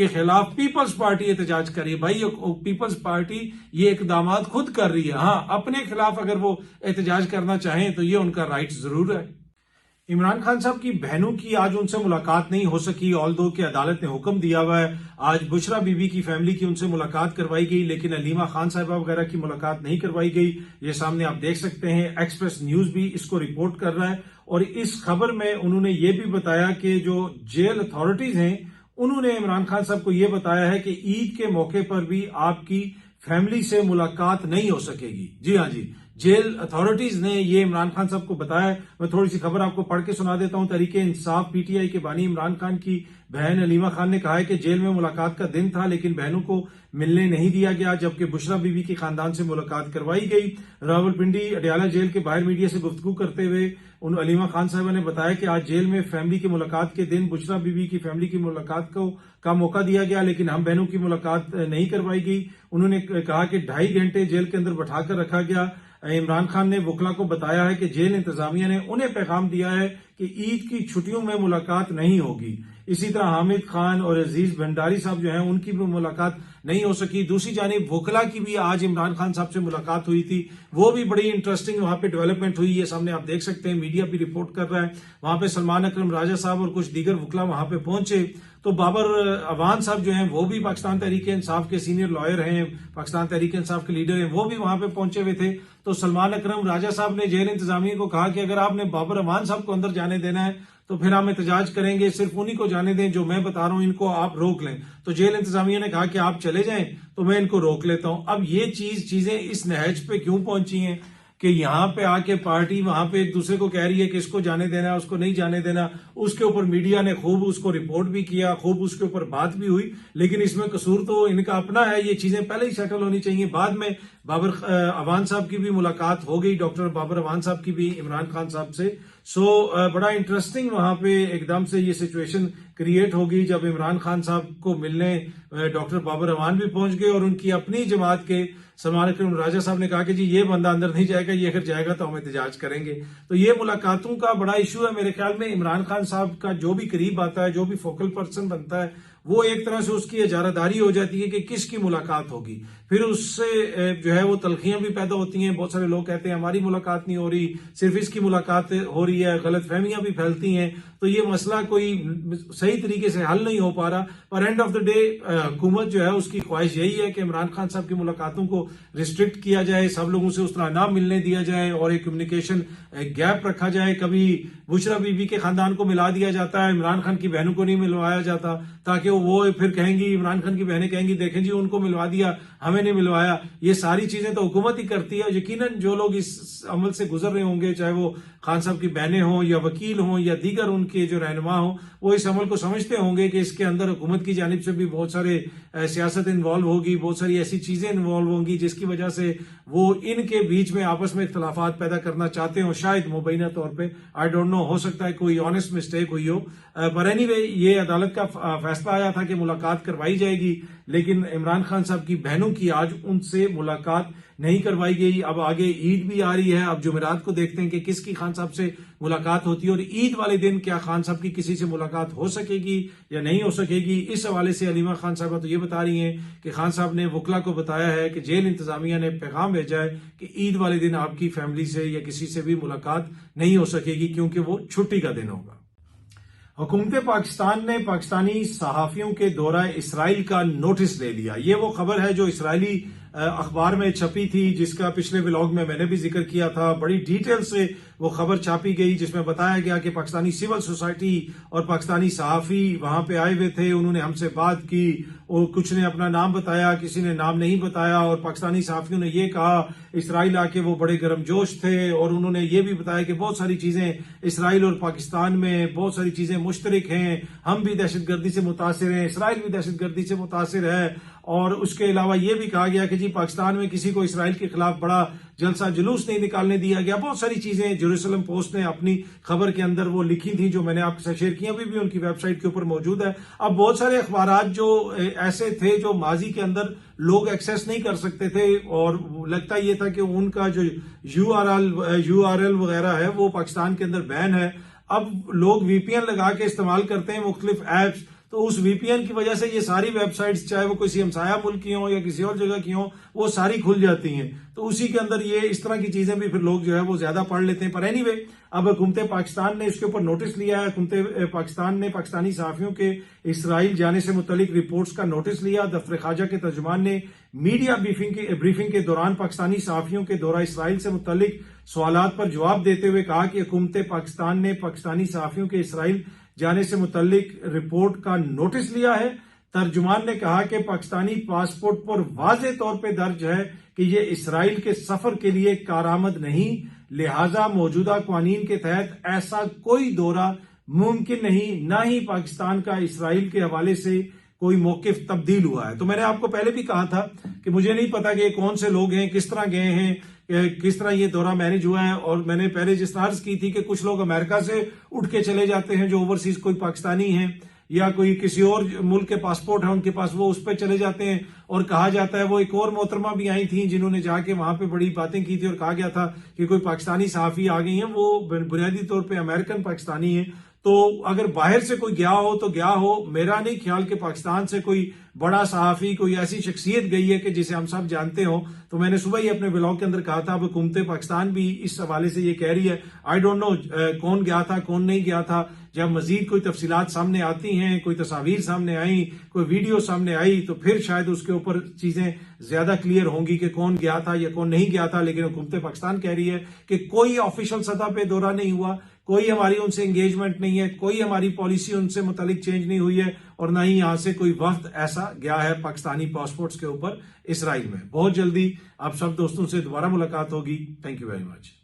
کے خلاف Peoples party احتجاج کر رہی ہے. بھائی پیپلز پارٹی یہ اقدامات خود کر رہی ہے. ہاں اپنے خلاف اگر وہ احتجاج کرنا چاہیں تو یہ ان کا رائٹ ضرور ہے. عمران خان صاحب کی بہنوں کی آج ان سے ملاقات نہیں ہو سکی، آلدو کہ عدالت نے حکم دیا ہوا ہے. آج بشرا بی بی کی فیملی کی ان سے ملاقات کروائی گئی، لیکن علیمہ خان صاحبہ وغیرہ کی ملاقات نہیں کروائی گئی. یہ سامنے آپ دیکھ سکتے ہیں، ایکسپریس نیوز بھی اس کو رپورٹ کر رہا ہے. اور اس خبر میں انہوں نے یہ بھی بتایا کہ جو جیل اتھارٹیز ہیں انہوں نے عمران خان صاحب کو یہ بتایا ہے کہ عید کے موقع پر بھی آپ کی فیملی سے ملاقات نہیں ہو سکے گی. جی ہاں جی، جیل اتھارٹیز نے یہ عمران خان صاحب کو بتایا. میں تھوڑی سی خبر آپ کو پڑھ کے سنا دیتا ہوں. Tehreek Insaf P T I کے بانی عمران خان کی بہن علیمہ خان نے کہا ہے کہ جیل میں ملاقات کا دن تھا لیکن بہنوں کو ملنے نہیں دیا گیا، جبکہ بشرا بی بی کے خاندان سے ملاقات کروائی گئی. راولپنڈی اڈیالہ جیل کے باہر میڈیا سے گفتگو کرتے ہوئے علیمہ خان صاحبہ نے بتایا کہ آج جیل میں فیملی کی ملاقات کے دن بشرا بی بی کی فیملی کی ملاقات کا موقع دیا گیا لیکن ہم بہنوں کی ملاقات نہیں کروائی گئی. انہوں نے کہا کہ 2.5 گھنٹے جیل کے اندر بٹھا کر رکھا گیا. عمران خان نے وکلا کو بتایا ہے کہ جیل انتظامیہ نے انہیں پیغام دیا ہے کہ عید کی چھٹیوں میں ملاقات نہیں ہوگی. اسی طرح حامد خان اور عزیز بھنڈاری صاحب جو ہیں ان کی بھی ملاقات نہیں ہو سکی. دوسری جانب وکلا کی بھی آج عمران خان صاحب سے ملاقات ہوئی تھی، وہ بھی بڑی انٹرسٹنگ وہاں پہ ڈیولپمنٹ ہوئی. یہ سامنے آپ دیکھ سکتے ہیں، میڈیا بھی رپورٹ کر رہا ہے. وہاں پہ سلمان اکرم راجہ صاحب اور کچھ دیگر وکلا وہاں پہ پہنچے تو بابر اعوان صاحب جو ہیں وہ بھی پاکستان تحریک انصاف کے سینئر لائر ہیں، پاکستان تحریک انصاف کے لیڈر ہیں، وہ بھی وہاں پہ پہنچے ہوئے تھے. تو سلمان اکرم راجہ صاحب نے جیل انتظامیہ کو کہا کہ اگر آپ نے بابر اعوان صاحب کو اندر جانے دینا ہے تو پھر ہم احتجاج کریں گے، صرف انہی کو جانے دیں جو میں بتا رہا ہوں، ان کو آپ روک لیں. تو جیل انتظامیہ نے کہا کہ آپ چلے جائیں تو میں ان کو روک لیتا ہوں. اب یہ چیزیں اس نہج پہ کیوں پہنچی ہیں کہ یہاں پہ آ کے پارٹی وہاں پہ ایک دوسرے کو کہہ رہی ہے کہ اس کو جانے دینا ہے، اس کو نہیں جانے دینا. اس کے اوپر میڈیا نے خوب اس کو رپورٹ بھی کیا، خوب اس کے اوپر بات بھی ہوئی، لیکن اس میں قصور تو ان کا اپنا ہے. یہ چیزیں پہلے ہی سیٹل ہونی چاہیے. بعد میں بابر اعوان صاحب کی بھی ملاقات ہو گئی، ڈاکٹر بابر اعوان صاحب کی بھی عمران خان صاحب سے. بڑا انٹرسٹنگ وہاں پہ ایک دم سے یہ سچویشن کریٹ ہوگی جب عمران خان صاحب کو ملنے ڈاکٹر بابر اعوان بھی پہنچ گئے اور ان کی اپنی جماعت کے سلمان اکرم راجہ صاحب نے کہا کہ جی یہ بندہ اندر نہیں جائے گا، یہ اگر جائے گا تو ہم احتجاج کریں گے. تو یہ ملاقاتوں کا بڑا ایشو ہے میرے خیال میں. عمران خان صاحب کا جو بھی قریب آتا ہے، جو بھی فوکل پرسن بنتا ہے، وہ ایک طرح سے اس کی اجارہ داری ہو جاتی ہے کہ کس کی ملاقات ہوگی. پھر اس سے جو ہے وہ تلخیاں بھی پیدا ہوتی ہیں. بہت سارے لوگ کہتے ہیں ہماری ملاقات نہیں ہو رہی، صرف اس کی ملاقات ہو رہی ہے، غلط فہمیاں بھی پھیلتی ہیں. تو یہ مسئلہ کوئی صحیح طریقے سے حل نہیں ہو پا رہا. پر اینڈ آف دا ڈے حکومت جو ہے اس کی خواہش یہی ہے کہ عمران خان صاحب کی ملاقاتوں کو ریسٹرکٹ کیا جائے، سب لوگوں سے اس طرح نہ ملنے دیا جائے اور ایک کمیونیکیشن گیپ رکھا جائے. کبھی بشرا بی بی کے خاندان کو ملا دیا جاتا ہے، عمران خان کی بہنوں کو نہیں ملوایا جاتا، تاکہ وہ پھر کہیں گی، عمران خان کی بہنیں کہیں گی دیکھیں جی ان کو ملوا دیا ہمیں نہیں ملوایا. یہ ساری چیزیں تو حکومت ہی کرتی ہے. یقیناً جو لوگ اس عمل سے گزر رہے ہوں گے، چاہے وہ خان صاحب کی بہنیں ہوں یا وکیل ہوں یا دیگر ان کے جو رہنما ہوں، وہ اس عمل کو سمجھتے ہوں گے کہ اس کے اندر حکومت کی جانب سے بھی بہت سارے سیاست انوالو ہوگی، بہت ساری ایسی چیزیں انوالو ہوں گی جس کی وجہ سے وہ ان کے بیچ میں آپس میں اختلافات پیدا کرنا چاہتے ہوں، شاید مبینہ طور پہ. آئی ڈونٹ نو، ہو سکتا ہے کوئی آنےسٹ مسٹیک ہوئی ہو. پر اینی وے یہ عدالت کا فیصلہ آیا تھا کہ ملاقات کروائی جائے گی، لیکن عمران خان صاحب کی بہنوں کی آج ان سے ملاقات نہیں کروائی گئی. اب آگے عید بھی آ رہی ہے، اب جمعرات کو دیکھتے ہیں کہ کس کی خان صاحب سے ملاقات ہوتی ہے، اور عید والے دن کیا خان صاحب کی کسی سے ملاقات ہو سکے گی یا نہیں ہو سکے گی. اس حوالے سے علیمہ خان صاحبہ تو یہ بتا رہی ہیں کہ خان صاحب نے وکلا کو بتایا ہے کہ جیل انتظامیہ نے پیغام بھیجا ہے کہ عید والے دن آپ کی فیملی سے یا کسی سے بھی ملاقات نہیں ہو سکے گی کیونکہ وہ چھٹی کا دن ہوگا. حکومت پاکستان نے پاکستانی صحافیوں کے دورہ اسرائیل کا نوٹس لے لیا. یہ وہ خبر ہے جو اسرائیلی اخبار میں چھپی تھی، جس کا پچھلے ولاگ میں نے بھی ذکر کیا تھا. بڑی ڈیٹیل سے وہ خبر چھاپی گئی جس میں بتایا گیا کہ پاکستانی سول سوسائٹی اور پاکستانی صحافی وہاں پہ آئے ہوئے تھے. انہوں نے ہم سے بات کی اور کچھ نے اپنا نام بتایا، کسی نے نام نہیں بتایا، اور پاکستانی صحافیوں نے یہ کہا اسرائیل آ کے وہ بڑے گرم جوش تھے، اور انہوں نے یہ بھی بتایا کہ بہت ساری چیزیں اسرائیل اور پاکستان میں بہت ساری چیزیں مشترک ہیں، ہم بھی دہشت گردی سے متاثر ہیں، اسرائیل بھی دہشت گردی سے متاثر ہے. اور اس کے علاوہ یہ بھی کہا گیا کہ جی پاکستان میں کسی کو اسرائیل کے خلاف بڑا جلسہ جلوس نہیں نکالنے دیا گیا. بہت ساری چیزیں جیروسلم پوسٹ نے اپنی خبر کے اندر وہ لکھی تھی جو میں نے آپ کے ساتھ شیئر کی، ابھی بھی ان کی ویب سائٹ کے اوپر موجود ہے. اب بہت سارے اخبارات جو ایسے تھے جو ماضی کے اندر لوگ ایکسیس نہیں کر سکتے تھے، اور لگتا یہ تھا کہ ان کا جو یو آر ایل وغیرہ ہے وہ پاکستان کے اندر بین ہے. اب لوگ وی پی این لگا کے استعمال کرتے ہیں مختلف ایپس، تو اس وی پی این کی وجہ سے یہ ساری ویب سائٹس چاہے وہ کسی ہمسایہ ملک کی ہوں یا کسی اور جگہ کی ہوں وہ ساری کھل جاتی ہیں، تو اسی کے اندر یہ اس طرح کی چیزیں بھی پھر لوگ جو ہے وہ زیادہ پڑھ لیتے ہیں۔ پر اینی وے اب حکومت پاکستان نے اس کے اوپر نوٹس لیا ہے، حکومت پاکستان نے پاکستانی صحافیوں کے اسرائیل جانے سے متعلق رپورٹس کا نوٹس لیا۔ دفتر خارجہ کے ترجمان نے میڈیا بریفنگ کے دوران پاکستانی صحافیوں کے دورہ اسرائیل سے متعلق سوالات پر جواب دیتے ہوئے کہا کہ حکومت پاکستان نے پاکستانی صحافیوں کے اسرائیل جانے سے متعلق رپورٹ کا نوٹس لیا ہے۔ ترجمان نے کہا کہ پاکستانی پاسپورٹ پر واضح طور پہ درج ہے کہ یہ اسرائیل کے سفر کے لیے کارآمد نہیں، لہذا موجودہ قوانین کے تحت ایسا کوئی دورہ ممکن نہیں، نہ ہی پاکستان کا اسرائیل کے حوالے سے کوئی موقف تبدیل ہوا ہے۔ تو میں نے آپ کو پہلے بھی کہا تھا کہ مجھے نہیں پتا کہ یہ کون سے لوگ ہیں، کس طرح گئے ہیں، کس طرح یہ دورہ مینج ہوا ہے، اور میں نے پہلے جس طرح عرض کی تھی کہ کچھ لوگ امریکہ سے اٹھ کے چلے جاتے ہیں جو اوورسیز کوئی پاکستانی ہیں، یا کوئی کسی اور ملک کے پاسپورٹ ہیں ان کے پاس، وہ اس پہ چلے جاتے ہیں، اور کہا جاتا ہے وہ ایک اور محترمہ بھی آئی تھیں جنہوں نے جا کے وہاں پہ بڑی باتیں کی تھی اور کہا گیا تھا کہ کوئی پاکستانی صحافی آ گئی ہیں، وہ بنیادی طور پہ امریکن پاکستانی ہیں۔ تو اگر باہر سے کوئی گیا ہو تو گیا ہو، میرا نہیں خیال کہ پاکستان سے کوئی بڑا صحافی، کوئی ایسی شخصیت گئی ہے کہ جسے ہم سب جانتے ہوں۔ تو میں نے صبح ہی اپنے بلاگ کے اندر کہا تھا، اب حکومت پاکستان بھی اس حوالے سے یہ کہہ رہی ہے، آئی ڈونٹ نو کون گیا تھا کون نہیں گیا تھا۔ جب مزید کوئی تفصیلات سامنے آتی ہیں، کوئی تصاویر سامنے آئیں، کوئی ویڈیو سامنے آئی، تو پھر شاید اس کے اوپر چیزیں زیادہ کلیئر ہوں گی کہ کون گیا تھا یا کون نہیں گیا تھا۔ لیکن حکومت پاکستان کہہ رہی ہے کہ کوئی آفیشل سطح پہ دورہ نہیں ہوا، کوئی ہماری ان سے انگیجمنٹ نہیں ہے، کوئی ہماری پالیسی ان سے متعلق چینج نہیں ہوئی ہے، اور نہ ہی یہاں سے کوئی وفد ایسا گیا ہے پاکستانی پاسپورٹس کے اوپر اسرائیل میں۔ بہت جلدی آپ سب دوستوں سے دوبارہ ملاقات ہوگی۔ Thank you very much.